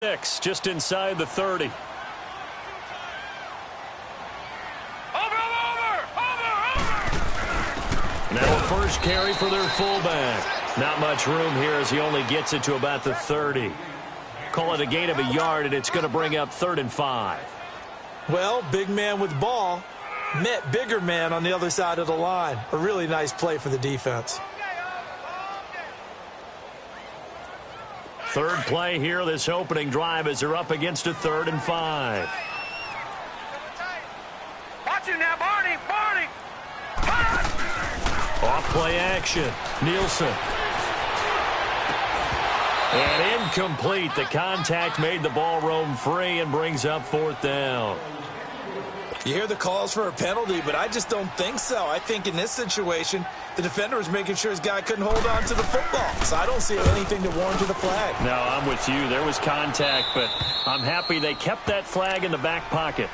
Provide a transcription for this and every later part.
6, just inside the 30. Now a first carry for their fullback. Not much room here as he only gets it to about the 30. Call it a gain of a yard, and it's going to bring up 3rd and 5. Well, big man with ball met bigger man on the other side of the line. A really nice play for the defense. Third play here, this opening drive, as they're up against a 3rd and 5. Watch it now, Barney! Off play action. Nielsen. And incomplete. The contact made the ball roam free and brings up 4th down. You hear the calls for a penalty, but I just don't think so. I think in this situation, the defender was making sure his guy couldn't hold on to the football. So I don't see anything to warrant the flag. No, I'm with you. There was contact, but I'm happy they kept that flag in the back pocket.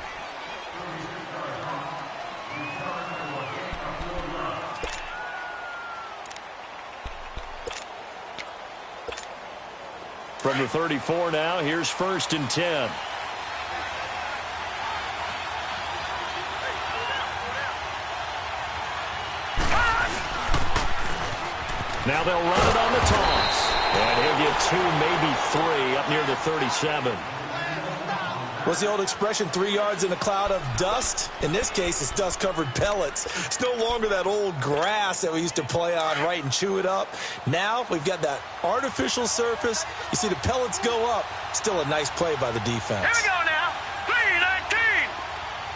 From the 34 now, here's 1st and 10. Now they'll run it on the toss. And he'll get 2, maybe 3, up near the 37. What's the old expression, 3 yards in a cloud of dust? In this case, it's dust-covered pellets. It's no longer that old grass that we used to play on, right, and chew it up. Now we've got that artificial surface. You see the pellets go up. Still a nice play by the defense. Here we go now. 3-19.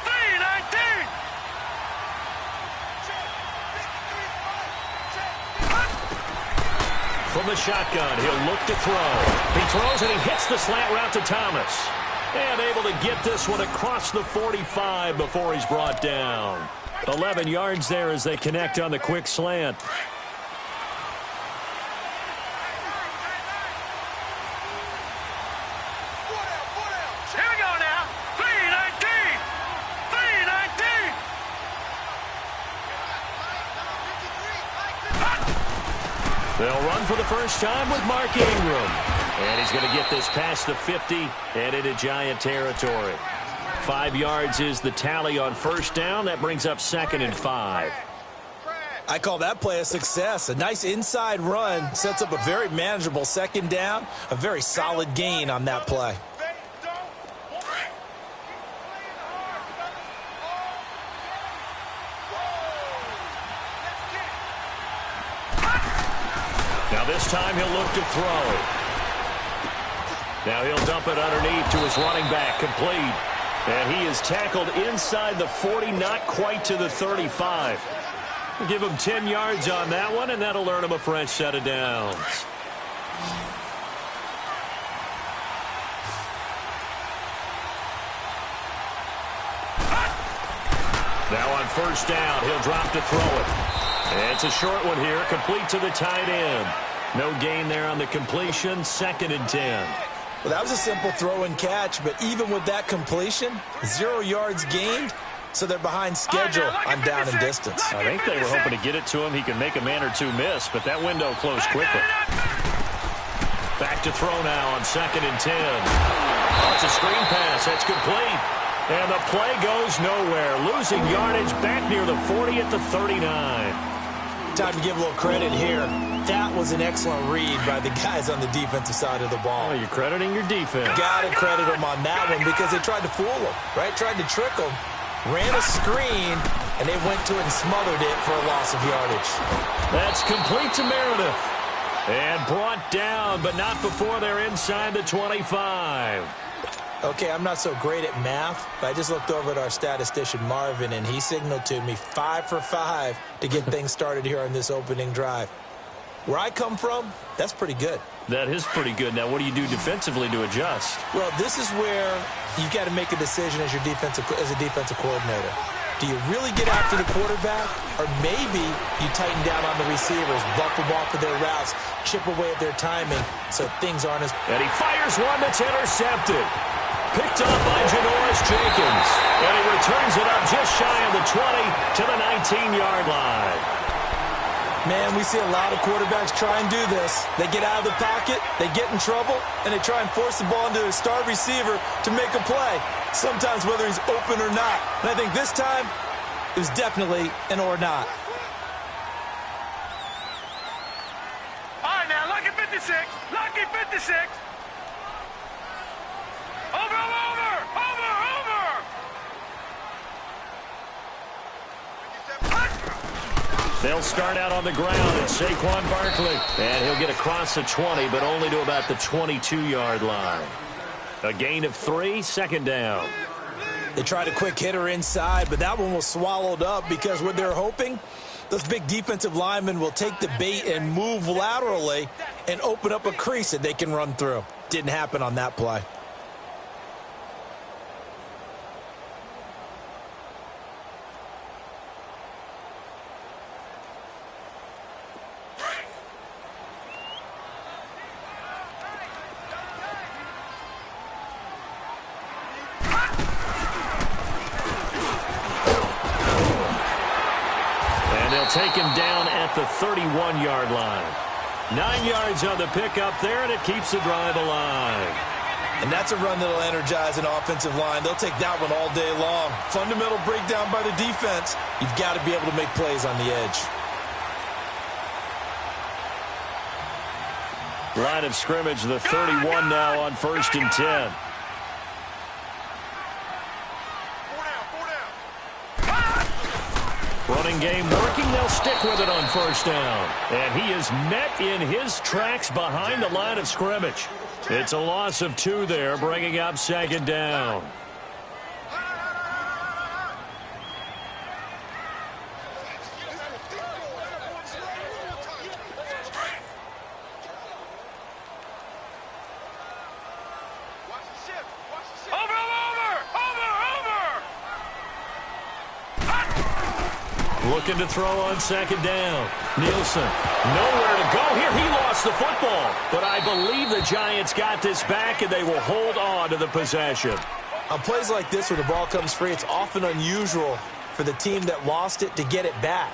3-19. From the shotgun, he'll look to throw. He throws and he hits the slant route to Thomas. And able to get this one across the 45 before he's brought down. 11 yards there as they connect on the quick slant. Here we go now. 3-19. 3-19. They'll run for the first time with Mark Ingram. And he's going to get this past the 50 and into Giant territory. 5 yards is the tally on first down. That brings up 2nd and 5. I call that play a success. A nice inside run sets up a very manageable 2nd down. A very solid gain on that play. Now this time he'll look to throw. Now he'll dump it underneath to his running back, complete. And he is tackled inside the 40, not quite to the 35. We'll give him 10 yards on that one, and that'll earn him a fresh set of downs. Now on first down, he'll drop to throw it. And it's a short one here, complete to the tight end. No gain there on the completion, 2nd and 10. Well, that was a simple throw and catch, but even with that completion, 0 yards gained, so they're behind schedule on down and distance. I think they were hoping to get it to him. He can make a man or two miss, but that window closed quickly. Back to throw now on 2nd and 10. Oh, it's a screen pass. That's complete. And the play goes nowhere. Losing yardage back near the 40 at the 39. Time to give a little credit here. That was an excellent read by the guys on the defensive side of the ball. Oh, you're crediting your defense. Got to credit them on that one because they tried to fool them, right? Tried to trick them, ran a screen, and they went to it and smothered it for a loss of yardage. That's complete to Meredith. And brought down, but not before they're inside the 25. Okay, I'm not so great at math, but I just looked over at our statistician, Marvin, and he signaled to me 5 for 5 to get things started here on this opening drive. Where I come from, that's pretty good. That is pretty good. Now, what do you do defensively to adjust? Well, this is where you've got to make a decision as a defensive coordinator. Do you really get after the quarterback, or maybe you tighten down on the receivers, bump them off of their routes, chip away at their timing so things aren't as... And he fires one that's intercepted. Picked up by Janoris Jenkins. And he returns it up just shy of the 20 to the 19-yard line. Man, we see a lot of quarterbacks try and do this. They get out of the pocket, they get in trouble, and they try and force the ball into a star receiver to make a play, sometimes whether he's open or not. And I think this time, it was definitely an or not. All right, now, lucky 56. Lucky 56. Over. They'll start out on the ground at Saquon Barkley. And he'll get across the 20, but only to about the 22-yard line. A gain of 3, second down. They tried a quick hitter inside, but that one was swallowed up because what they're hoping, those big defensive linemen will take the bait and move laterally and open up a crease that they can run through. Didn't happen on that play. Take him down at the 31-yard line. 9 yards on the pickup there, and it keeps the drive alive. And that's a run that'll energize an offensive line. They'll take that one all day long. Fundamental breakdown by the defense. You've got to be able to make plays on the edge. Line of scrimmage, the 31 now on 1st and 10. Running game working. They'll stick with it on 1st down. And he is met in his tracks behind the line of scrimmage. It's a loss of 2 there, bringing up 2nd down. Looking to throw on 2nd down. Nielsen, nowhere to go here. He lost the football. But I believe the Giants got this back, and they will hold on to the possession. On plays like this where the ball comes free, it's often unusual for the team that lost it to get it back.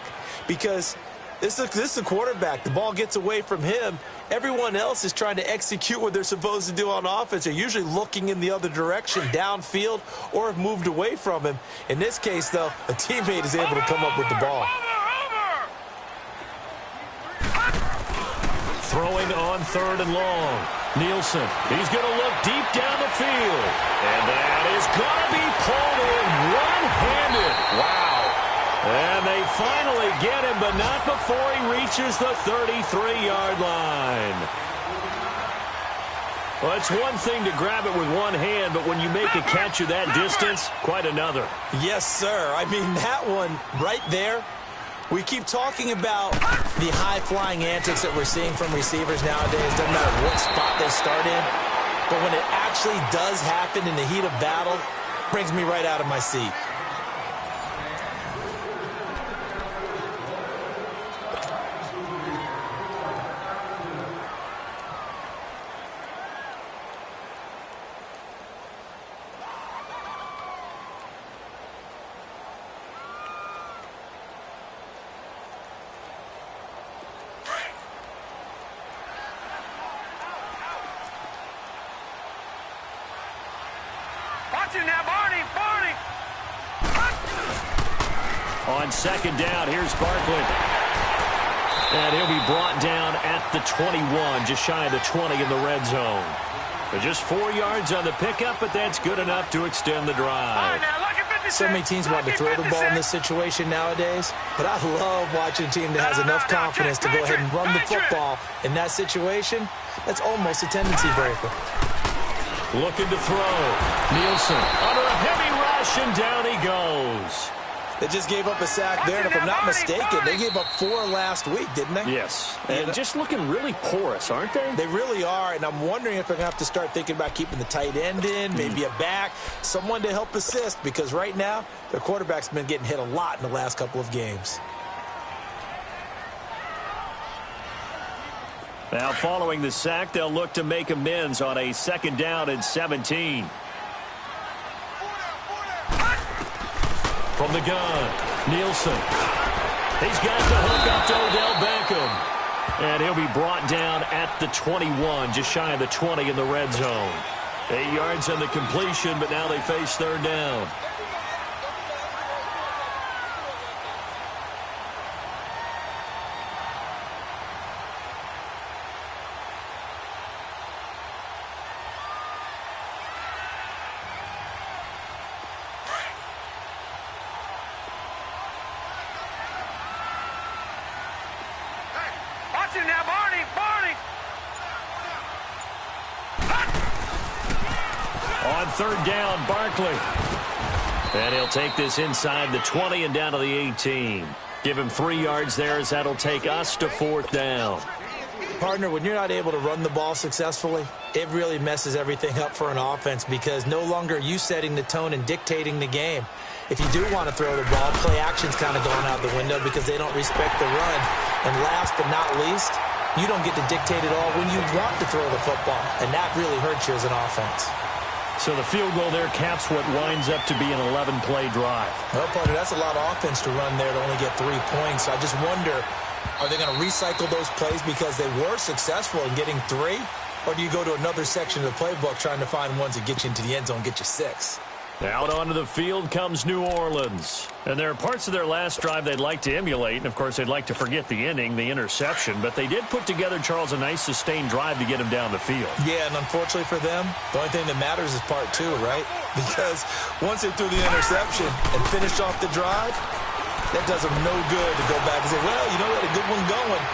Because this is a quarterback. The ball gets away from him. Everyone else is trying to execute what they're supposed to do on offense. They're usually looking in the other direction, downfield, or have moved away from him. In this case, though, a teammate is able to come up with the ball. Throwing on 3rd and long. Nielsen, he's going to look deep down the field. And that is going to be pulled in one-handed. Wow. And they finally get him, but not before he reaches the 33-yard line. Well, it's one thing to grab it with one hand, but when you make a catch of that distance, quite another. Yes, sir. I mean, that one right there, we keep talking about the high-flying antics that we're seeing from receivers nowadays. Doesn't matter what spot they start in. But when it actually does happen in the heat of battle, it brings me right out of my seat. Now, Barney. On 2nd down, here's Barkley. And he'll be brought down at the 21, just shy of the 20 in the red zone. But just 4 yards on the pickup, but that's good enough to extend the drive. So many teams want to throw the ball in this situation nowadays, but I love watching a team that has enough confidence to go ahead and run the football. In that situation, that's almost a tendency breaker. Looking to throw. Nielsen under a heavy rush, and down he goes. They just gave up a sack there, and if I'm not mistaken, they gave up 4 last week, didn't they? Yes. And just looking really porous, aren't they? They really are, and I'm wondering if they're going to have to start thinking about keeping the tight end in, maybe a back, someone to help assist, because right now, their quarterback's been getting hit a lot in the last couple of games. Now, following the sack, they'll look to make amends on a 2nd down and 17. From the gun, Nielsen. He's got the hook up to Odell Beckham. And he'll be brought down at the 21, just shy of the 20 in the red zone. 8 yards on the completion, but now they face third down. Watch it now, Barney! Barney! On third down, Barkley. And he'll take this inside the 20 and down to the 18. Give him 3 yards there as that'll take us to fourth down. Partner, when you're not able to run the ball successfully, it really messes everything up for an offense because no longer are you setting the tone and dictating the game. If you do want to throw the ball, play action's kind of going out the window because they don't respect the run. And last but not least, you don't get to dictate it all when you want to throw the football. And that really hurts you as an offense. So the field goal there caps what winds up to be an 11-play drive. Well, partner, that's a lot of offense to run there to only get 3 points. I just wonder, are they going to recycle those plays because they were successful in getting 3? Or do you go to another section of the playbook trying to find ones that get you into the end zone and get you 6? Out onto the field comes New Orleans. And there are parts of their last drive they'd like to emulate. And, of course, they'd like to forget the inning, the interception. But they did put together, Charles, a nice sustained drive to get him down the field. Yeah, and unfortunately for them, the only thing that matters is part 2, right? Because once they threw the interception and finished off the drive, that does them no good to go back and say, well, you know, we had a good one going.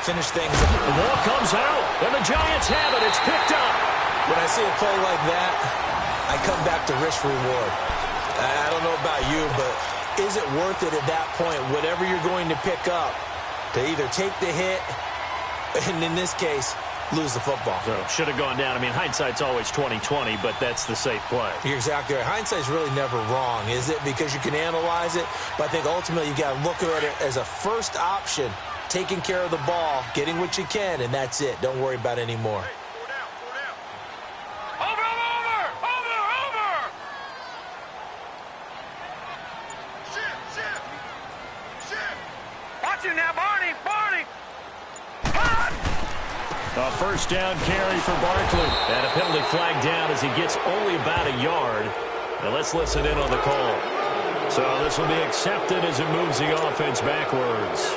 Finish things up. The ball comes out, and the Giants have it. It's picked up. When I see a play like that, I come back to risk-reward. I don't know about you, but is it worth it at that point, whatever you're going to pick up, to either take the hit, and in this case, lose the football? So should have gone down. I mean, hindsight's always 20/20, but that's the safe play. You're exactly right. Hindsight's really never wrong, is it? Because you can analyze it, but I think ultimately you got to look at it as a first option, taking care of the ball, getting what you can, and that's it. Don't worry about it anymore. Now, Barney! Barney! A first down carry for Barkley. And a penalty flag down as he gets only about a yard. Now let's listen in on the call. So this will be accepted as it moves the offense backwards.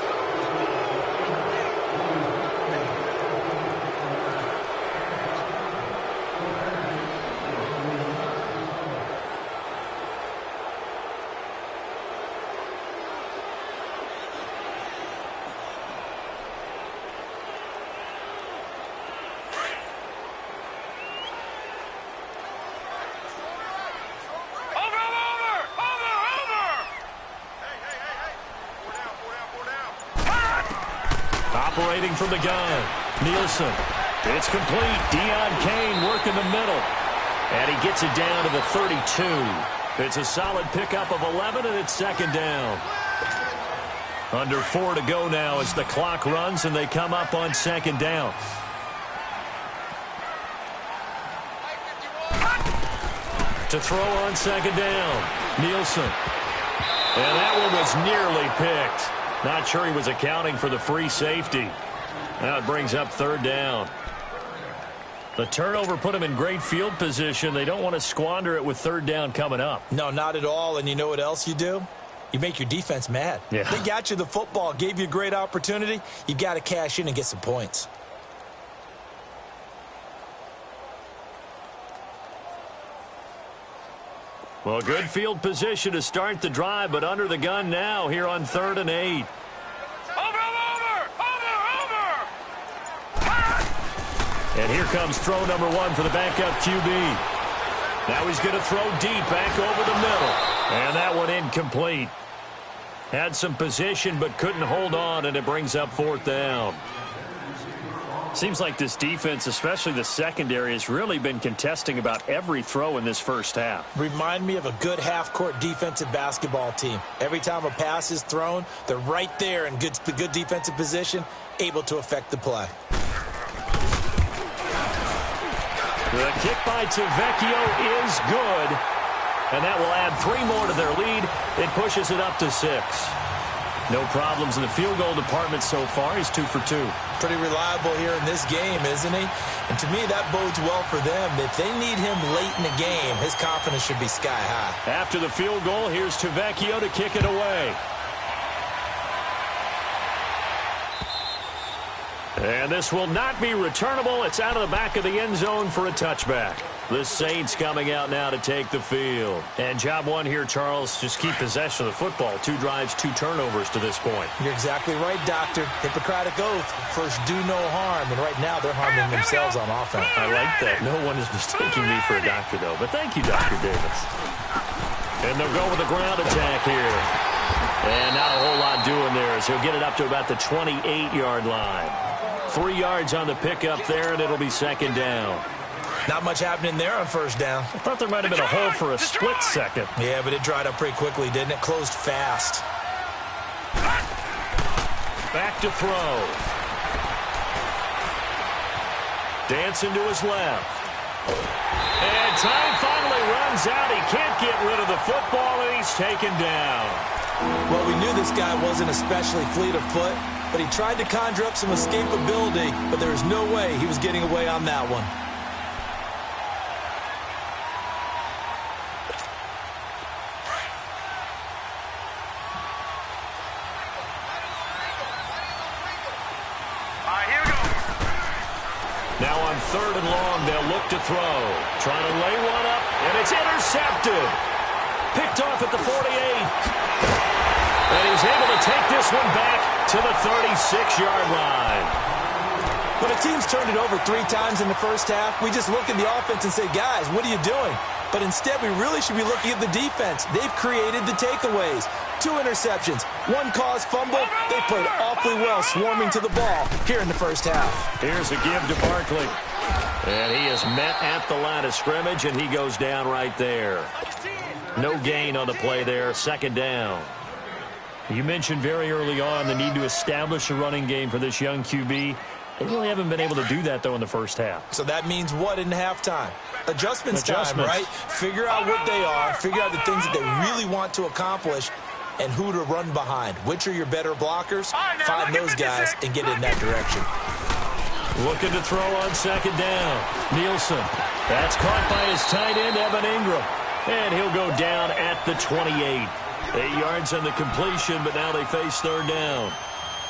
Operating from the gun, Nielsen. It's complete. Deion Kane working the middle. And he gets it down to the 32. It's a solid pickup of 11, and it's second down. Under 4 to go now as the clock runs, and they come up on second down. To throw on second down, Nielsen. And that one was nearly picked. Not sure he was accounting for the free safety. Now it brings up third down. The turnover put him in great field position. They don't want to squander it with third down coming up. No, not at all. And you know what else you do? You make your defense mad. Yeah. They got you the football, gave you a great opportunity. You got to cash in and get some points. Well, good field position to start the drive, but under the gun now here on 3rd and 8. And here comes throw number 1 for the backup QB. Now he's going to throw deep back over the middle. And that one incomplete. Had some position but couldn't hold on, and it brings up 4th down. Seems like this defense, especially the secondary, has really been contesting about every throw in this first half. Remind me of a good half-court defensive basketball team. Every time a pass is thrown, they're right there in good defensive position, able to affect the play. The kick by Tavecchio is good. And that will add 3 more to their lead. It pushes it up to 6. No problems in the field goal department so far. He's 2 for 2. Pretty reliable here in this game, isn't he? And to me, that bodes well for them. If they need him late in the game, his confidence should be sky high. After the field goal, here's Tavecchio to kick it away. And this will not be returnable. It's out of the back of the end zone for a touchback. The Saints coming out now to take the field. And job one here, Charles, just keep possession of the football. 2 drives, 2 turnovers to this point. You're exactly right, Doctor. Hippocratic oath. First, do no harm. And right now, they're harming themselves on offense. I like that. No one is mistaking me for a doctor, though. But thank you, Dr. Davis. And they'll go with the ground attack here. And not a whole lot doing there as he'll get it up to about the 28-yard line. 3 yards on the pickup there, and it'll be second down. Not much happening there on first down. I thought there might have been a hole for a split second. Yeah, but it dried up pretty quickly, didn't it? Closed fast. Back to throw. Dancing to his left. And time finally runs out. He can't get rid of the football, and he's taken down. Well, we knew this guy wasn't especially fleet of foot, but he tried to conjure up some escapability, but there was no way he was getting away on that one. Now on 3rd and long, they'll look to throw. Trying to lay one up, and it's intercepted. Picked off at the 48. And he's able to take this one back to the 36-yard line. When a team's turned it over 3 times in the first half, we just look at the offense and say, guys, what are you doing? But instead, we really should be looking at the defense. They've created the takeaways. 2 interceptions, 1 caused fumble. They played awfully well swarming to the ball here in the first half. Here's a give to Barkley. And he is met at the line of scrimmage, and he goes down right there. No gain on the play there, second down. You mentioned very early on the need to establish a running game for this young QB. They really haven't been able to do that, though, in the first half. So that means what in halftime? Adjustments time, right? Figure out what they are, figure out the things that they really want to accomplish, and who to run behind. Which are your better blockers? Find those guys and get in that direction. Looking to throw on second down. Nielsen. That's caught by his tight end, Evan Ingram. And he'll go down at the 28. 8 yards on the completion, but now they face 3rd down.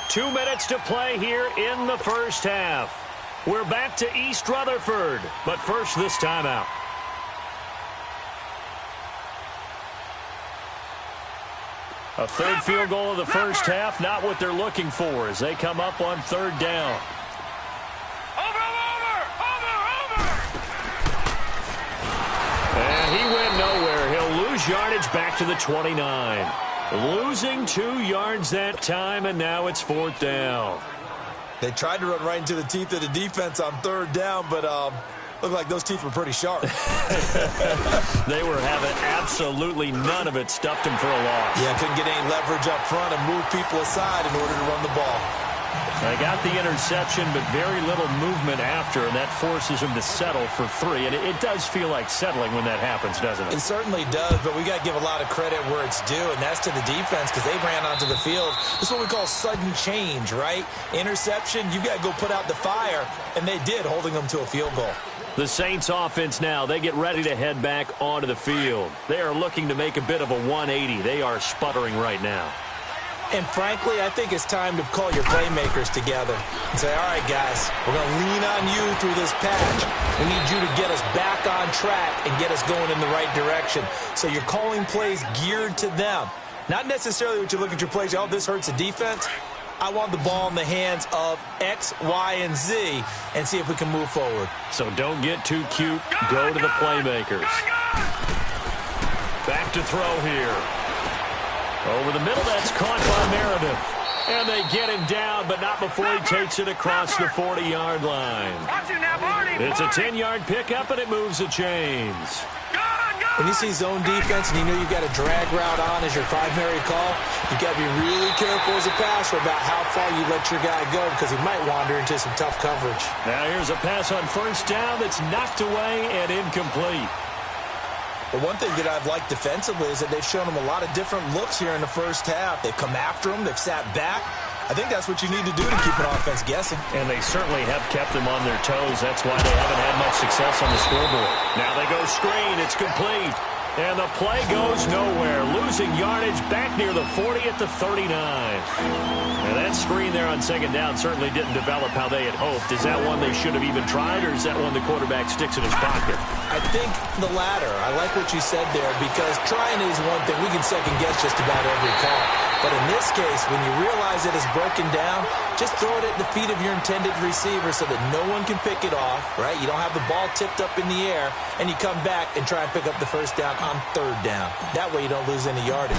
2 minutes to play here in the first half. We're back to East Rutherford, but first this timeout. A 3rd field goal of the first half, not what they're looking for as they come up on 3rd down. And he went nowhere. He'll lose yardage back to the 29. Losing 2 yards that time, and now it's 4th down. They tried to run right into the teeth of the defense on 3rd down, but looked like those teeth were pretty sharp. They were having absolutely none of it. Stuffed him for a loss. Yeah, couldn't get any leverage up front and move people aside in order to run the ball. They got the interception, but very little movement after, and that forces him to settle for 3. And it does feel like settling when that happens, doesn't it? It certainly does, but we got to give a lot of credit where it's due, and that's to the defense because they ran onto the field. This is what we call sudden change, right? Interception, you got to go put out the fire, and they did, holding them to a field goal. The Saints offense now, they get ready to head back onto the field. They are looking to make a bit of a 180. They are sputtering right now. And frankly, I think it's time to call your playmakers together and say, all right, guys, we're going to lean on you through this patch. We need you to get us back on track and get us going in the right direction. So you're calling plays geared to them. Not necessarily what you look at your plays, oh, this hurts the defense. I want the ball in the hands of X, Y, and Z and see if we can move forward. So don't get too cute. Go to the playmakers. Back to throw here. Over the middle, that's caught by Meredith. And they get him down, but not before he takes it across the 40-yard line. It's a 10-yard pickup, and it moves the chains. When you see zone defense and you know you've got a drag route on as your primary call, you've got to be really careful as a passer about how far you let your guy go because he might wander into some tough coverage. Now here's a pass on first down that's knocked away and incomplete. But one thing that I've liked defensively is that they've shown them a lot of different looks here in the first half. They've come after them. They've sat back. I think that's what you need to do to keep an offense guessing. And they certainly have kept them on their toes. That's why they haven't had much success on the scoreboard. Now they go screen. It's complete. And the play goes nowhere. Losing yardage back near the 40 at the 39. And that screen there on second down certainly didn't develop how they had hoped. Is that one they should have even tried, or is that one the quarterback sticks in his pocket? I think the latter. I like what you said there, because trying is one thing. We can second guess just about every call. But in this case, when you realize it is broken down, just throw it at the feet of your intended receiver so that no one can pick it off, right? You don't have the ball tipped up in the air, and you come back and try and pick up the first down on third down. That way you don't lose any yardage.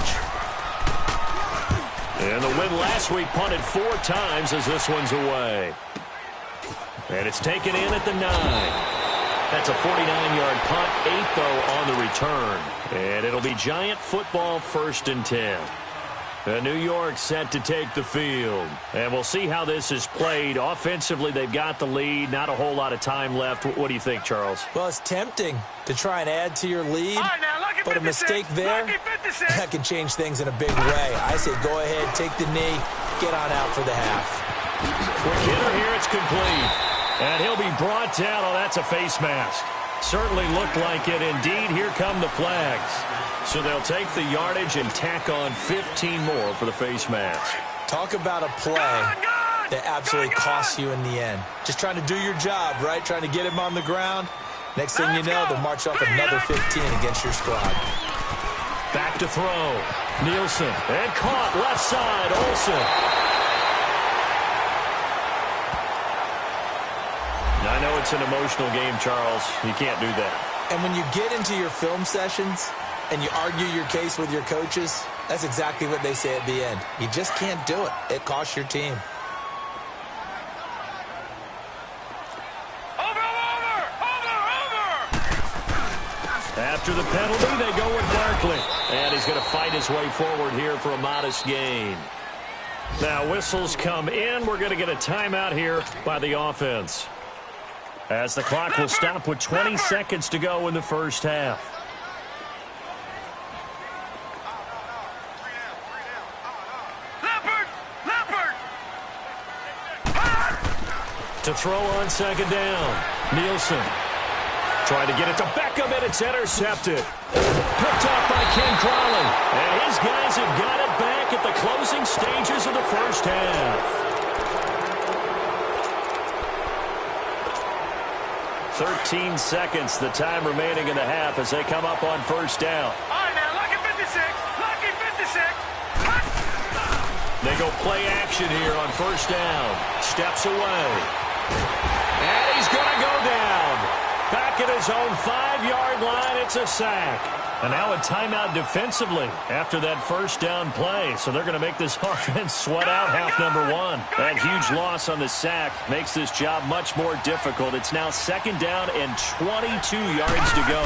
And the win last week punted 4 times as this one's away. And it's taken in at the 9. That's a 49-yard punt, 8 though on the return. And it'll be Giant football 1st and 10. New York set to take the field. And we'll see how this is played. Offensively, they've got the lead. Not a whole lot of time left. What do you think, Charles? Well, it's tempting to try and add to your lead. But a mistake there, that can change things in a big way. I say go ahead, take the knee, get on out for the half. Quick hitter here, it's complete. And he'll be brought down. Oh, that's a face mask. Certainly looked like it. Indeed, here come the flags. So they'll take the yardage and tack on 15 more for the face mask. Talk about a play that absolutely costs you in the end. Just trying to do your job, right? Trying to get him on the ground. Next thing you know, they'll march off another 15 against your squad. Back to throw. Nielsen. And caught left side. Olsen. I know it's an emotional game, Charles. You can't do that. And when you get into your film sessions and you argue your case with your coaches, that's exactly what they say at the end. You just can't do it. It costs your team. After the penalty, they go with Barkley. And he's going to fight his way forward here for a modest gain. Now whistles come in. We're going to get a timeout here by the offense, as the clock will stop with 20 seconds to go in the first half. To throw on second down. Nielsen trying to get it to Beckham, and it's intercepted. Picked off by Ken Crowley. And his guys have got it back at the closing stages of the first half. 13 seconds, the time remaining in the half as they come up on first down. All right, now, lucky 56. Lucky 56. They go play action here on first down. Steps away. And he's going to go down. Back at his own 5-yard line, it's a sack. And now a timeout defensively after that first down play. So they're going to make this offense sweat out half number 1. That huge loss on the sack makes this job much more difficult. It's now second down and 22 yards to go.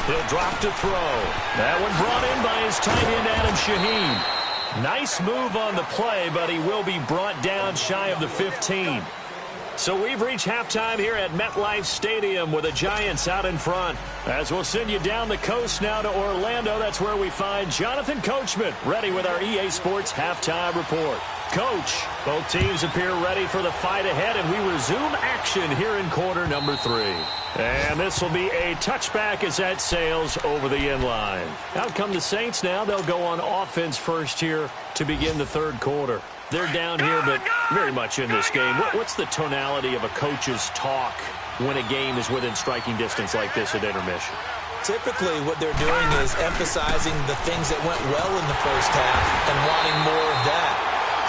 He'll drop to throw. That one brought in by his tight end, Adam Shaheen. Nice move on the play, but he will be brought down shy of the 15. So we've reached halftime here at MetLife Stadium with the Giants out in front. As we'll send you down the coast now to Orlando, that's where we find Jonathan Coachman ready with our EA Sports Halftime Report. Coach, both teams appear ready for the fight ahead, and we resume action here in quarter number 3. And this will be a touchback as that sails over the end line. Out come the Saints now. They'll go on offense first here to begin the third quarter. They're down here, but very much in this game. What's the tonality of a coach's talk when a game is within striking distance like this at intermission? Typically, what they're doing is emphasizing the things that went well in the first half and wanting more of that.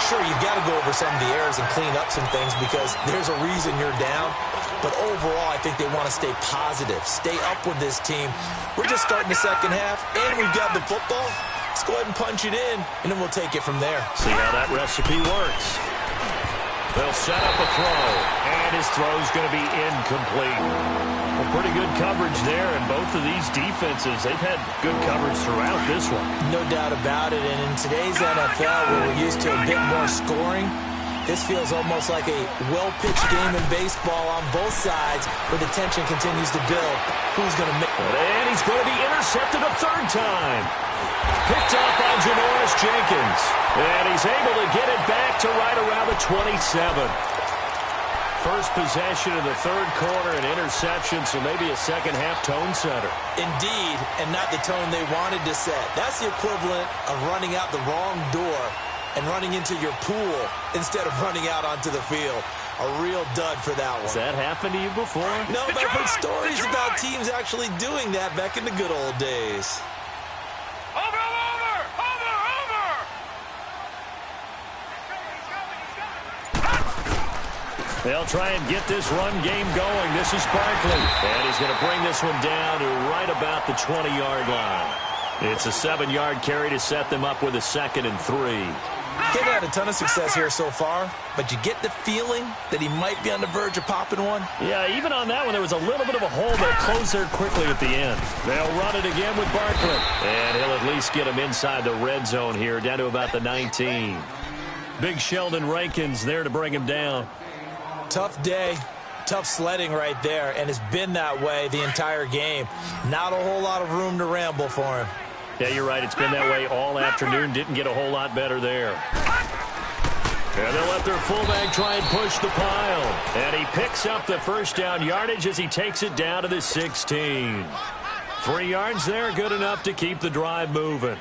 Sure, you've got to go over some of the errors and clean up some things because there's a reason you're down. But overall, I think they want to stay positive, stay up with this team. We're just starting the second half, and we've got the football. Let's go ahead and punch it in, and then we'll take it from there. See how that recipe works. They'll set up a throw, and his throw's going to be incomplete. Well, pretty good coverage there, and both of these defenses, they've had good coverage throughout this one. No doubt about it, and in today's NFL, where we're used to a bit more scoring, This feels almost like a well-pitched game in baseball on both sides where the tension continues to build. Who's going to make it? And he's going to be intercepted a third time. Picked up by Janoris Jenkins. And he's able to get it back to right around the 27. First possession of the third quarter, an interception, so maybe a second-half tone setter. Indeed, and not the tone they wanted to set. That's the equivalent of running out the wrong door and running into your pool instead of running out onto the field. A real dud for that one. Has that happened to you before? No, but I've heard stories about teams actually doing that back in the good old days. Over! They'll try and get this run game going. This is Barkley. And he's going to bring this one down to right about the 20-yard line. It's a 7-yard carry to set them up with a 2nd and 3. He's had a ton of success here so far, but you get the feeling that he might be on the verge of popping one. Yeah, even on that one, there was a little bit of a hole that closed there quickly at the end. They'll run it again with Barkley. And he'll at least get him inside the red zone here, down to about the 19. Big Sheldon Rankins there to bring him down. Tough day, tough sledding right there, and it's been that way the entire game. Not a whole lot of room to ramble for him. Yeah, you're right. It's been that way all afternoon. Didn't get a whole lot better there. And they'll let their fullback try and push the pile. And he picks up the first down yardage as he takes it down to the 16. 3 yards there, good enough to keep the drive moving.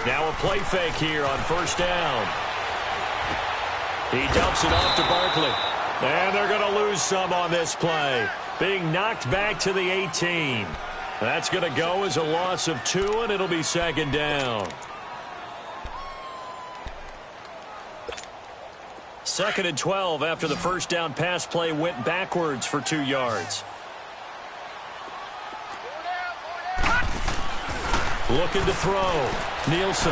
Now a play fake here on first down. He dumps it off to Barkley. And they're going to lose some on this play. Being knocked back to the 18. That's going to go as a loss of 2, and it'll be 2nd down. 2nd and 12 after the first down pass play went backwards for 2 yards. Looking to throw. Nielsen.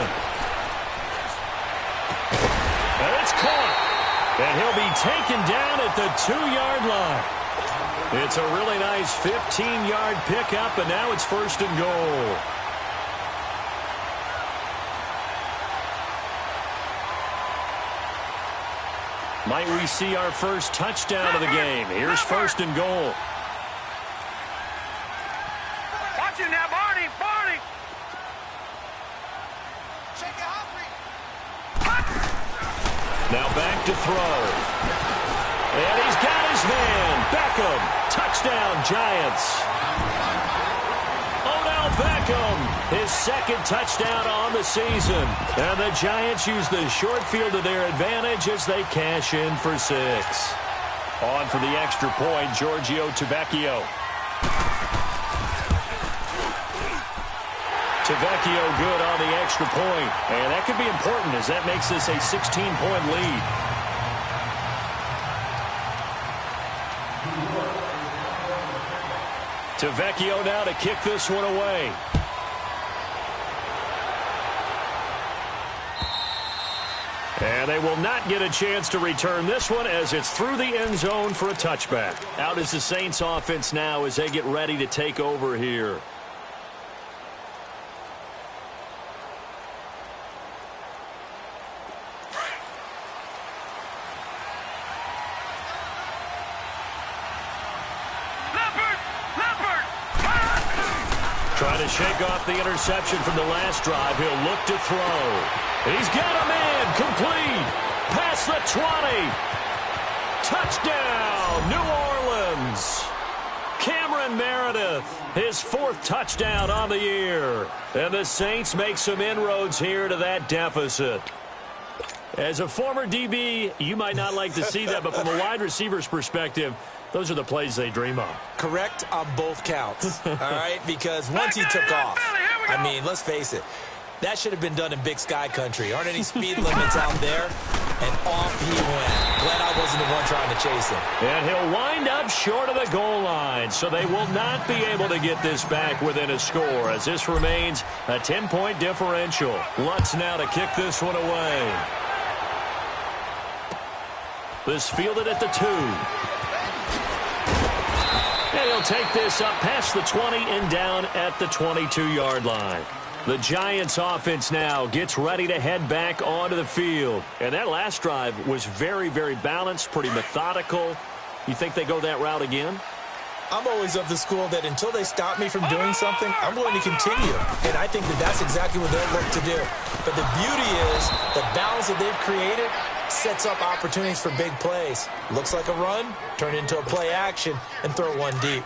And it's caught. And he'll be taken down at the 2-yard line. It's a really nice 15-yard pickup, and now it's 1st and goal. Might we see our first touchdown of the game? Here's 1st and goal. Watch it now, Barney! Now back to throw. And he's got his man. Beckham. Touchdown, Giants. Odell Beckham, his 2nd touchdown on the season. And the Giants use the short field to their advantage as they cash in for 6. On for the extra point, Giorgio Tavecchio. Tavecchio good on the extra point. And that could be important as that makes this a 16-point lead. Tavecchio now to kick this one away. And they will not get a chance to return this one as it's through the end zone for a touchback. Out is the Saints offense now as they get ready to take over here. Trying to shake off the interception from the last drive. He'll look to throw. He's got a man complete. Past the 20. Touchdown, New Orleans. Cameron Meredith, his 4th touchdown on the year. And the Saints make some inroads here to that deficit. As a former DB, you might not like to see that, but from a wide receiver's perspective, those are the plays they dream of. Correct on both counts, all right? Because once he took off, I mean, let's face it, that should have been done in Big Sky country. Aren't any speed limits out there? And off he went. Glad I wasn't the one trying to chase him. And he'll wind up short of the goal line, so they will not be able to get this back within a score as this remains a 10-point differential. Lutz now to kick this one away. This fielded at the 2. He'll take this up past the 20 and down at the 22-yard line. The Giants offense now gets ready to head back onto the field. And that last drive was very, very balanced, pretty methodical. You think they go that route again? I'm always of the school that until they stop me from doing something, I'm going to continue. And I think that that's exactly what they'll look to do. But the beauty is the balance that they've created sets up opportunities for big plays. Looks like a run, turn it into a play action, and throw one deep.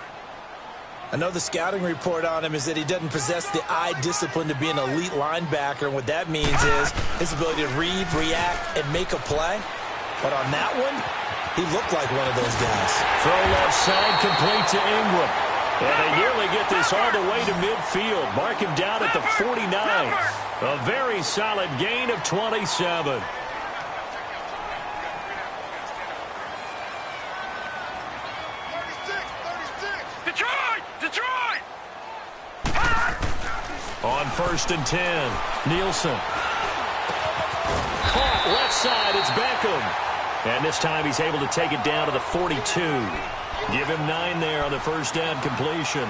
I know the scouting report on him is that he doesn't possess the eye discipline to be an elite linebacker. And what that means is his ability to read, react, and make a play. But on that one, he looked like one of those guys. Throw left side, complete to Ingram. And they nearly get this all the way to midfield. Mark him down at the 49. A very solid gain of 27. Detroit! On 1st and 10, Nielsen. Caught left side, it's Beckham. And this time he's able to take it down to the 42. Give him 9 there on the first down completion.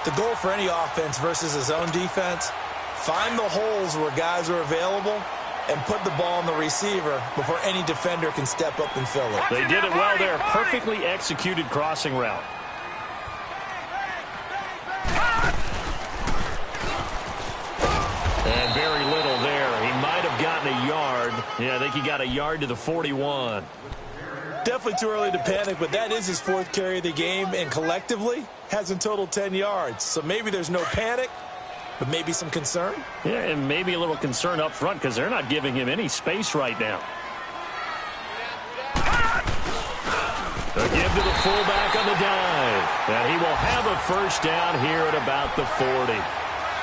The goal for any offense versus his own defense, find the holes where guys are available and put the ball on the receiver before any defender can step up and fill it. They did it well there. Perfectly executed crossing route. And very little there. He might have gotten a yard. Yeah, I think he got a yard to the 41. Definitely too early to panic, but that is his 4th carry of the game, and collectively has in total 10 yards. So maybe there's no panic, but maybe some concern. Yeah, and maybe a little concern up front because they're not giving him any space right now. A give to the fullback on the dive. And he will have a first down here at about the 40.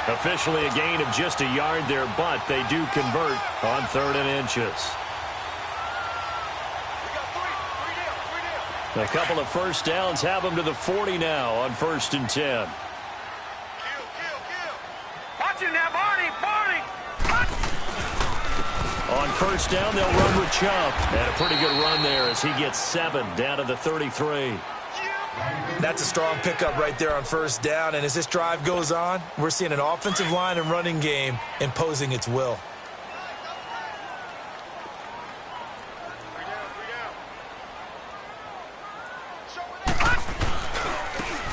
Officially a gain of just a yard there, but they do convert on 3rd and inches. A couple of first downs have them to the 40 now on 1st and 10. Watch him now, Barney! On first down, they'll run with Chubb. And a pretty good run there as he gets 7 down to the 33. That's a strong pickup right there on first down. And as this drive goes on, we're seeing an offensive line and running game imposing its will.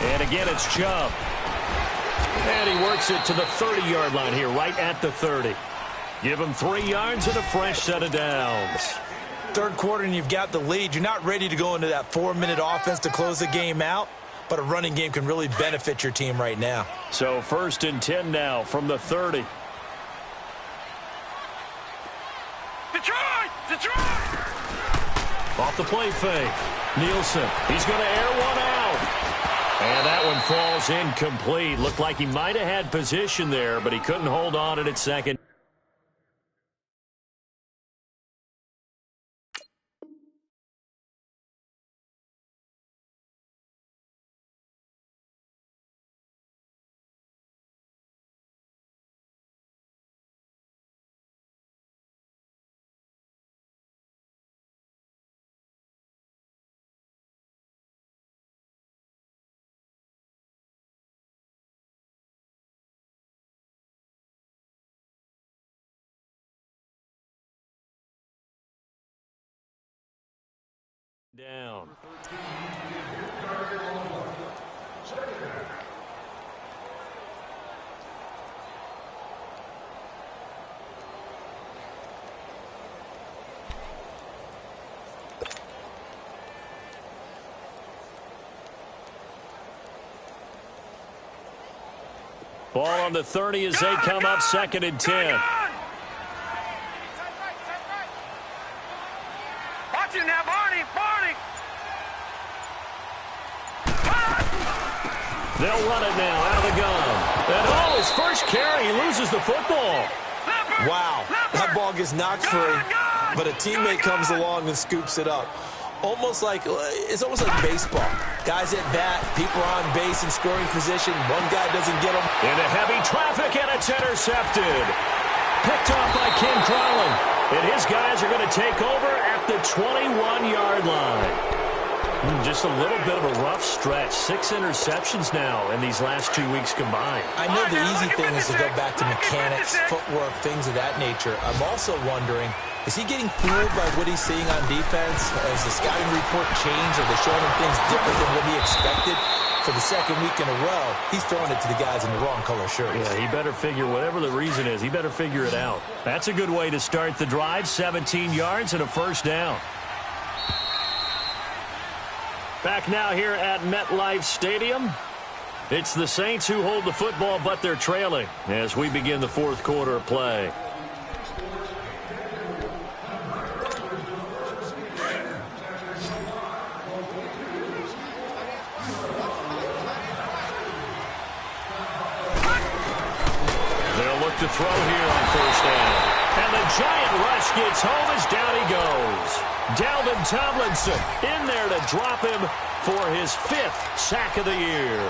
And again, it's Chubb. And he works it to the 30-yard line here, right at the 30. Give him 3 yards and a fresh set of downs. 3rd quarter and you've got the lead. You're not ready to go into that 4-minute offense to close the game out, but a running game can really benefit your team right now. So 1st and 10 now from the 30. Detroit! Off the play fake. Nielsen, he's going to air one out. And that one falls incomplete. Looked like he might have had position there, but he couldn't hold on at second. Down. Ball on the 30 as they come up 2nd and 10. Watch him now, Barney! They'll run it now out of the gun. And his first carry, he loses the football. Wow, that ball gets knocked free, but a teammate comes along and scoops it up. It's almost like baseball. Guys at bat, people are on base in scoring position. One guy doesn't get them. Into heavy traffic, and it's intercepted. Picked off by Ken Crowley. And his guys are going to take over at the 21-yard line. Just a little bit of a rough stretch. 6 interceptions now in these last 2 weeks combined. I know the easy thing is to go back to mechanics, footwork, things of that nature. I'm also wondering, is he getting fooled by what he's seeing on defense? Has the scouting report changed? Are they showing him things different than what he expected? For the second week in a row, he's throwing it to the guys in the wrong color shirts. Yeah, he better figure, whatever the reason is, he better figure it out. That's a good way to start the drive. 17 yards and a first down. Back now here at MetLife Stadium. It's the Saints who hold the football, but they're trailing as we begin the fourth quarter of play. They'll look to throw here on first down. And the giant rush gets home as down he goes. Dalvin Tomlinson in there to drop him for his 5th sack of the year.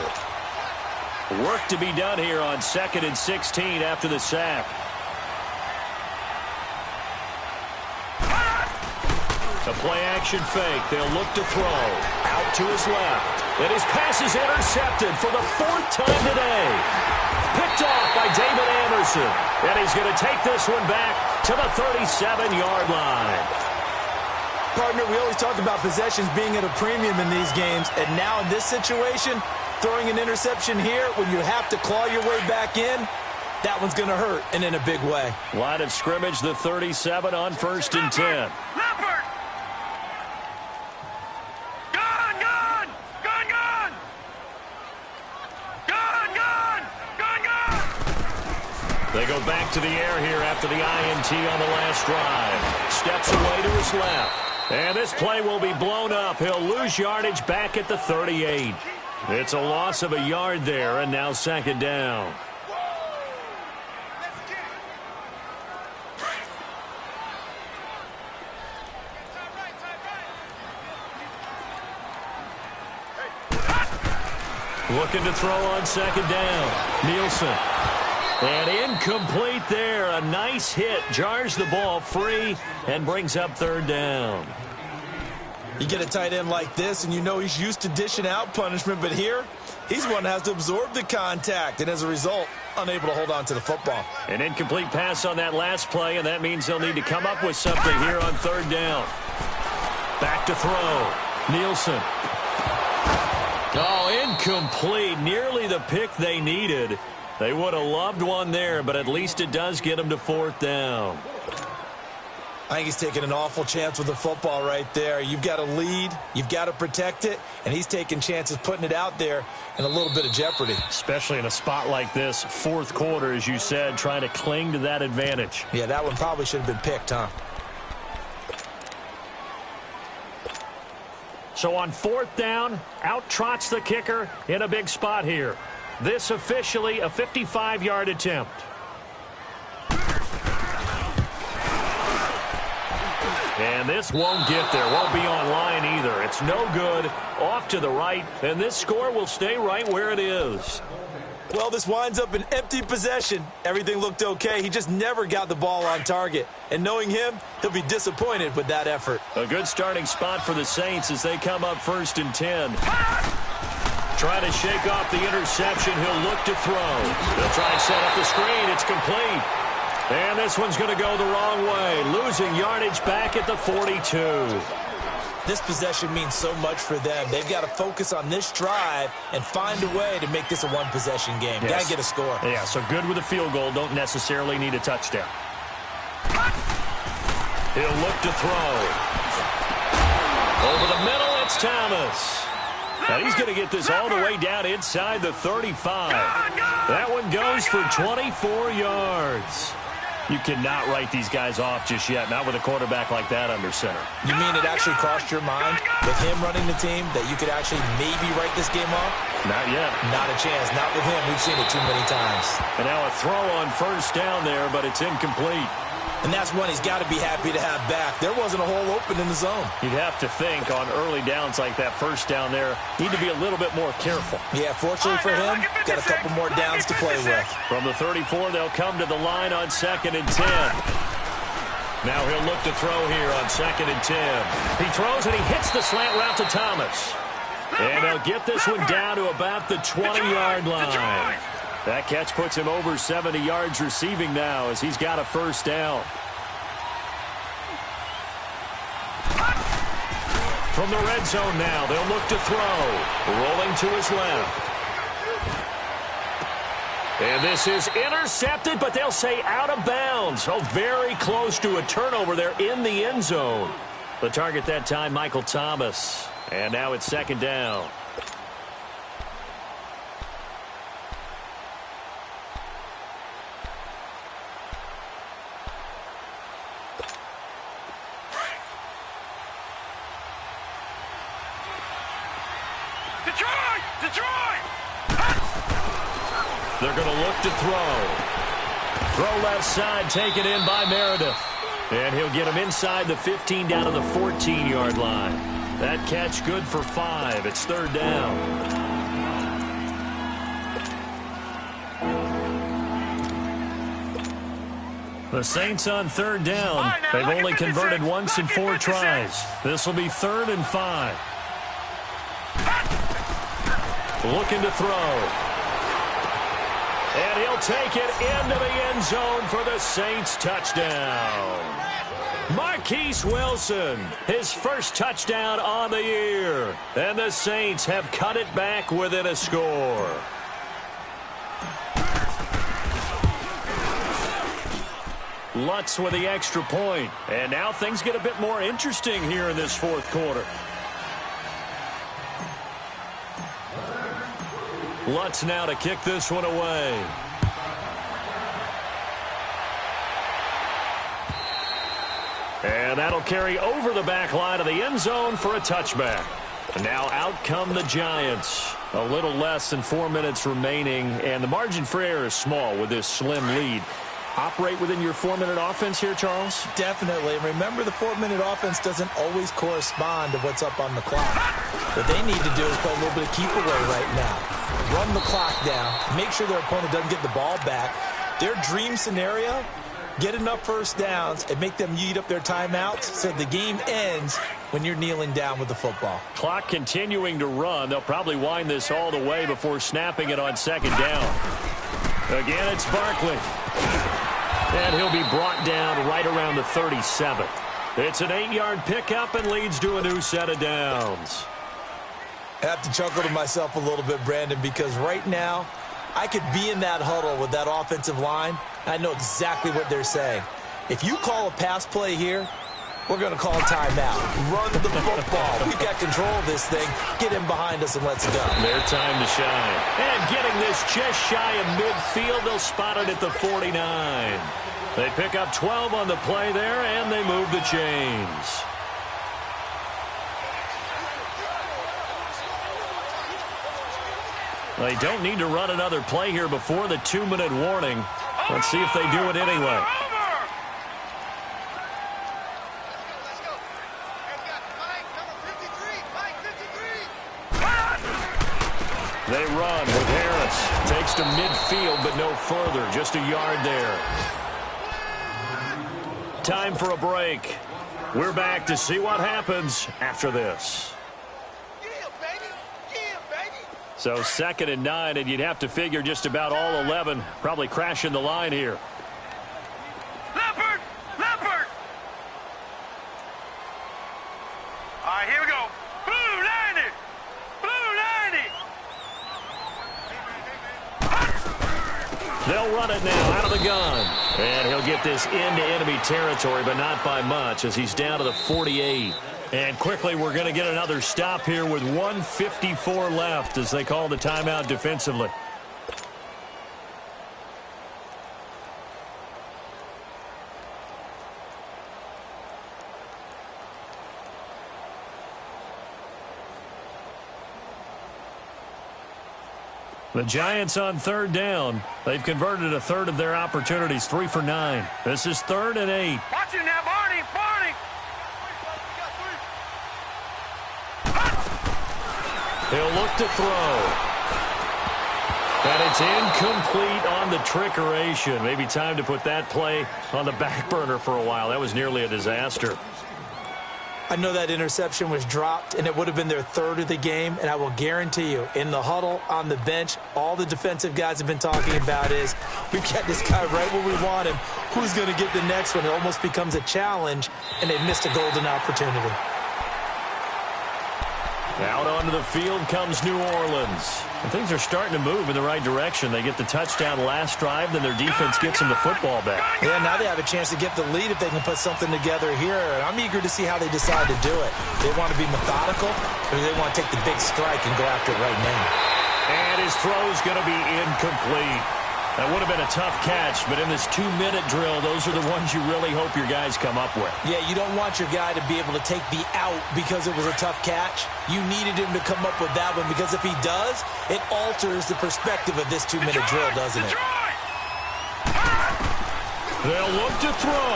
Work to be done here on 2nd and 16 after the sack. A play-action fake. They'll look to throw. Out to his left. And his pass is intercepted for the 4th time today. Picked off by David Anderson. And he's going to take this one back to the 37-yard line. Partner, we always talk about possessions being at a premium in these games. And now in this situation, throwing an interception here when you have to claw your way back in, that one's going to hurt, and in a big way. Line of scrimmage, the 37 on 1st and 10. Leopard! Gone, gone! Gone, gone! Gone, gone! Gone, gone! They go back to the air here after the INT on the last drive. Steps away to his left. And this play will be blown up. He'll lose yardage back at the 38. It's a loss of a yard there, and now 2nd down. Looking to throw on 2nd down. Nielsen. And incomplete there. A nice hit. Jars the ball free and brings up 3rd down. You get a tight end like this, and you know he's used to dishing out punishment, but here, he's one that has to absorb the contact, and as a result, unable to hold on to the football. An incomplete pass on that last play, and that means they'll need to come up with something here on 3rd down. Back to throw. Nielsen. Oh, incomplete. Nearly the pick they needed. They would have loved one there, but at least it does get them to 4th down. I think he's taking an awful chance with the football right there. You've got to lead, you've got to protect it, and he's taking chances putting it out there in a little bit of jeopardy. Especially in a spot like this, 4th quarter, as you said, trying to cling to that advantage. Yeah, that one probably should have been picked, huh? So on 4th down, out trots the kicker in a big spot here. This officially a 55-yard attempt. And this won't get there, won't be on line either. It's no good, off to the right, and this score will stay right where it is. Well, this winds up an empty possession. Everything looked okay. He just never got the ball on target. And knowing him, he'll be disappointed with that effort. A good starting spot for the Saints as they come up 1st and 10. Trying to shake off the interception. He'll look to throw. They'll try and set up the screen. It's complete. And this one's going to go the wrong way. Losing yardage back at the 42. This possession means so much for them. They've got to focus on this drive and find a way to make this a one-possession game. Yes. Got to get a score. Yeah, so good with a field goal. Don't necessarily need a touchdown. He'll look to throw. Over the middle, it's Thomas. And he's going to get this all the way down inside the 35. That one goes for 24 yards. You cannot write these guys off just yet, not with a quarterback like that under center. You mean it actually crossed your mind with him running the team that you could actually maybe write this game off? Not yet. Not a chance. Not with him. We've seen it too many times. And now a throw on 1st down there, but it's incomplete. And that's one he's got to be happy to have back. There wasn't a hole open in the zone. You'd have to think on early downs like that 1st down there, need to be a little bit more careful. Yeah, fortunately for him, got a couple more downs to play with. From the 34, they'll come to the line on 2nd and 10. Now he'll look to throw here on 2nd and 10. He throws and he hits the slant route to Thomas. And he'll get this one down to about the 20-yard line. That catch puts him over 70 yards receiving now as he's got a first down. From the red zone now, they'll look to throw. Rolling to his left. And this is intercepted, but they'll say out of bounds. Oh, very close to a turnover there in the end zone. The target that time, Michael Thomas. And now it's 2nd down. They're going to look to throw. Throw left side, taken in by Meredith. And he'll get him inside the 15 down to the 14-yard line. That catch good for 5. It's 3rd down. The Saints on 3rd down. They've only converted once in 4 tries. This will be 3rd and 5. Looking to throw. And he'll take it into the end zone for the Saints touchdown. Marquise Wilson, his first touchdown on the year. And the Saints have cut it back within a score. Lutz with the extra point. And now things get a bit more interesting here in this 4th quarter. Lutz now to kick this one away. And that'll carry over the back line of the end zone for a touchback. And now out come the Giants. A little less than 4 minutes remaining, and the margin for error is small with this slim lead. Operate within your 4-minute offense here, Charles? Definitely. And remember, the 4-minute offense doesn't always correspond to what's up on the clock. What they need to do is play a little bit of keep away right now. Run the clock down. Make sure their opponent doesn't get the ball back. Their dream scenario, get enough first downs and make them eat up their timeouts so the game ends when you're kneeling down with the football. Clock continuing to run. They'll probably wind this all the way before snapping it on 2nd down. Again, it's Barkley. And he'll be brought down right around the 37. It's an 8-yard pickup and leads to a new set of downs. I have to chuckle to myself a little bit, Brandon, because right now I could be in that huddle with that offensive line. I know exactly what they're saying. If you call a pass play here, we're going to call a timeout. Run the football. We've got control of this thing. Get him behind us and let's go. Their time to shine. And getting this just shy of midfield, they'll spot it at the 49. They pick up 12 on the play there, and they move the chains. They don't need to run another play here before the 2-minute warning. Let's see if they do it anyway. They run with Harris. Takes to midfield, but no further. Just a yard there. Time for a break. We're back to see what happens after this. So 2nd and 9, and you'd have to figure just about all 11 probably crashing the line here. Leopard! Leopard! All right, here we go. Blue 90! Blue 90! They'll run it now out of the gun. And he'll get this into enemy territory, but not by much as he's down to the 48. And quickly, we're going to get another stop here with 1:54 left as they call the timeout defensively. The Giants on 3rd down. They've converted a third of their opportunities, 3 for 9. This is 3rd and 8. Watch it now, Barney! Barney! He'll look to throw. And it's incomplete on the trickeration. Maybe time to put that play on the back burner for a while. That was nearly a disaster. I know that interception was dropped, and it would have been their third of the game, and I will guarantee you, in the huddle, on the bench, all the defensive guys have been talking about is, we've got this guy right where we want him. Who's going to get the next one? It almost becomes a challenge, and they missed a golden opportunity. Out onto the field comes New Orleans. And things are starting to move in the right direction. They get the touchdown last drive, then their defense gets them the football back. Yeah, now they have a chance to get the lead if they can put something together here. And I'm eager to see how they decide to do it. They want to be methodical, or do they want to take the big strike and go after it right now? And his throw is going to be incomplete. That would have been a tough catch, but in this 2-minute drill, those are the ones you really hope your guys come up with. Yeah, you don't want your guy to be able to take the out because it was a tough catch. You needed him to come up with that one because if he does, it alters the perspective of this 2-minute drill, doesn't it? They'll look to throw.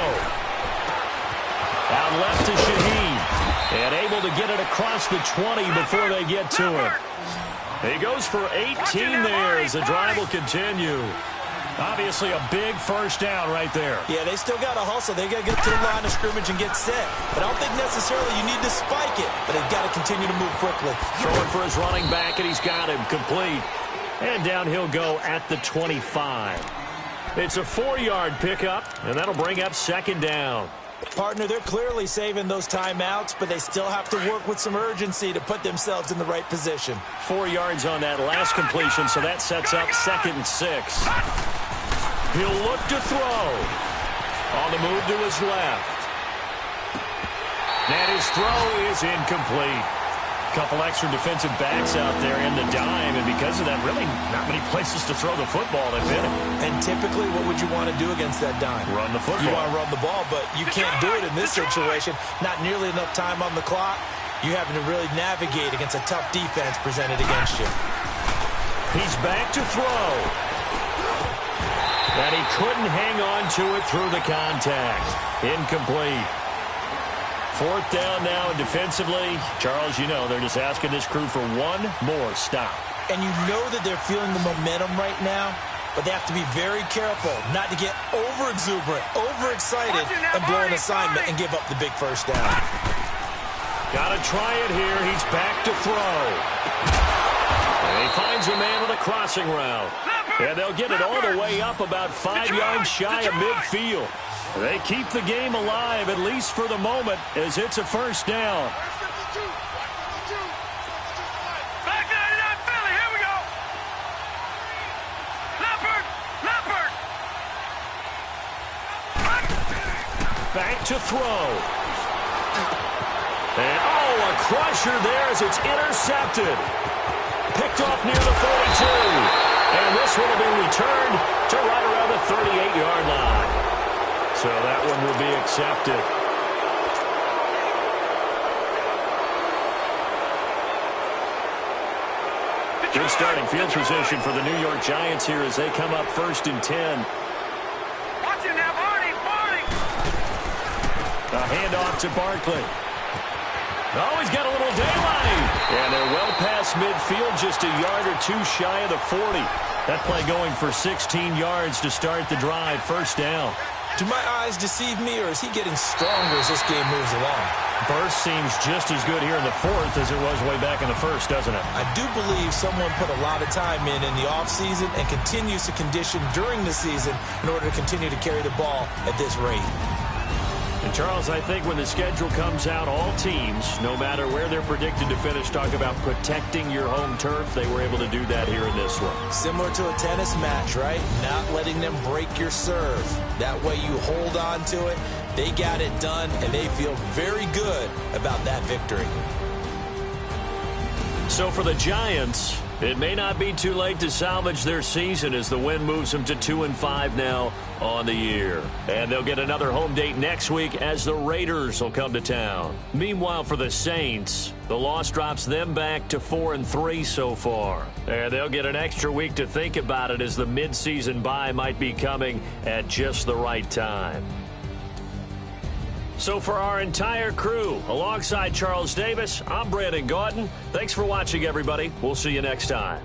Out left to Shaheen. And able to get it across the 20 before they get to him. He goes for 18 there as the drive will continue. Obviously a big first down right there. Yeah, they still got to hustle. They got to get to the line of scrimmage and get set. But I don't think necessarily you need to spike it. But they've got to continue to move quickly. Throwing for his running back, and he's got him complete. And down he'll go at the 25. It's a 4-yard pickup, and that'll bring up second down. Partner, they're clearly saving those timeouts, but they still have to work with some urgency to put themselves in the right position. 4 yards on that last completion, so that sets up 2nd and 6. He'll look to throw. On the move to his left. And his throw is incomplete. Couple extra defensive backs out there in the dime, and because of that, really not many places to throw the football if any. And typically, what would you want to do against that dime? Run the football. You want to run the ball, but you can't do it in this situation. Not nearly enough time on the clock. You having to really navigate against a tough defense presented against you. He's back to throw. And he couldn't hang on to it through the contact. Incomplete. 4th down now, and defensively, Charles, you know, they're just asking this crew for one more stop. And you know that they're feeling the momentum right now, but they have to be very careful not to get over-exuberant, overexcited, and blow an assignment and give up the big first down. Got to try it here. He's back to throw. And he finds a man with a crossing route. And they'll get it all the way up about 5 yards shy of midfield. They keep the game alive, at least for the moment, as it's a first down. Back 99 Philly, here we go. Leopard. Back to throw. And, a crusher there as it's intercepted. Picked off near the 42. And this one will be returned to right around the 38-yard line. So that one will be accepted. Good starting field position for the New York Giants here as they come up 1st and 10. Watch it now, Barney. A handoff to Barkley. Oh, he's got a little daylight. And they're well past midfield, just a yard or two shy of the 40. That play going for 16 yards to start the drive. 1st down. Do my eyes deceive me, or is he getting stronger as this game moves along? Burst seems just as good here in the 4th as it was way back in the 1st, doesn't it? I do believe someone put a lot of time in the offseason and continues to condition during the season in order to continue to carry the ball at this rate. And Charles, I think when the schedule comes out, all teams, no matter where they're predicted to finish, talk about protecting your home turf. They were able to do that here in this one. Similar to a tennis match, right? Not letting them break your serve. That way you hold on to it. They got it done, and they feel very good about that victory. So for the Giants, it may not be too late to salvage their season as the win moves them to 2-5 now on the year. And they'll get another home date next week as the Raiders will come to town. Meanwhile, for the Saints, the loss drops them back to 4-3 so far. And they'll get an extra week to think about it as the midseason bye might be coming at just the right time. So for our entire crew, alongside Charles Davis, I'm Brandon Gaudin. Thanks for watching, everybody. We'll see you next time.